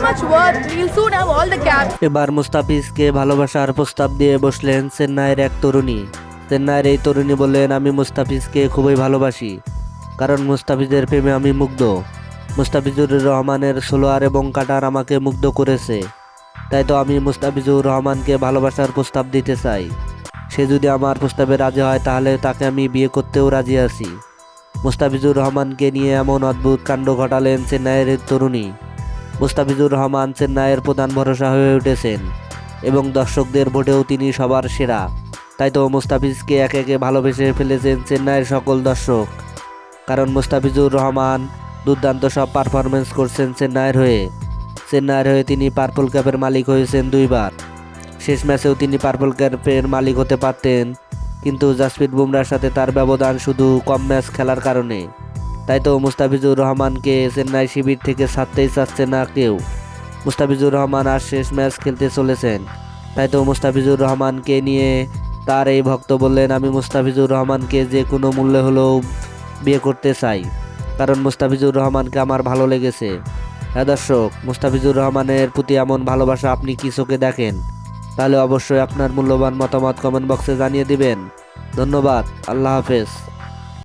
much worth. We'll soon have all the caps. এবার মুস্তাফিজকে ভালোবাসার প্রস্তাব দিয়ে বসলেন চেন্নাইয়ের এক তরুণী। চেন্নাইয়ের এই তরুণী বললেন, আমি মুস্তাফিজকে খুবই ভালোবাসি, কারণ মুস্তাফিজের প্রেমে আমি মুগ্ধ। মুস্তাফিজুর রহমানের সোলোয়ার এবং কাটার আমাকে মুগ্ধ করেছে, তাই তো আমি মুস্তাফিজুর রহমানকে ভালোবাসার প্রস্তাব দিতে চাই। সে যদি আমার প্রস্তাবে রাজি হয় তাহলে তাকে আমি বিয়ে করতেও রাজি আছি। মুস্তাফিজুর রহমানকে নিয়ে এমন অদ্ভুত কাণ্ড ঘটালেন চেন্নাইয়ের এই তরুণী। মুস্তাফিজুর রহমান চেন্নাইয়ের প্রধান ভরসা হয়ে উঠেছেন এবং দর্শকদের ভোটেও তিনি সবার সেরা। তাই তো মুস্তাফিজকে একে একে ভালোবেসে ফেলেছেন চেন্নাইয়ের সকল দর্শক, কারণ মুস্তাফিজুর রহমান দুর্দান্ত সব পারফরমেন্স করছেন চেন্নাইয়ের হয়ে। চেন্নাইয়ের হয়ে তিনি পার্পল ক্যাপের মালিক হয়েছেন 2 বার। শেষ ম্যাচেও তিনি পার্পল ক্যাপের মালিক হতে পারতেন, কিন্তু জাসপ্রীত বুমরার সাথে তার ব্যবধান শুধু কম ম্যাচ খেলার কারণে। তাই তো মুস্তাফিজুর রহমানকে চেন্নাই শিবির থেকে ছাড়তেই চাচ্ছে না কেউ। মুস্তাফিজুর রহমান আর শেষ ম্যাচ খেলতে চলেছেন, তাই তো মুস্তাফিজুর রহমানকে নিয়ে তার এই ভক্ত বললেন, আমি মুস্তাফিজুর রহমানকে যে কোনো মূল্যে হলেও বিয়ে করতে চাই, কারণ মুস্তাফিজুর রহমানকে আমার ভালো লেগেছে। হ্যাঁ দর্শক, মুস্তাফিজুর রহমানের প্রতি এমন ভালোবাসা আপনি কি চোখে দেখেন? তাহলে অবশ্যই আপনার মূল্যবান মতামত কমেন্ট বক্সে জানিয়ে দিবেন। ধন্যবাদ। আল্লাহ হাফেজ।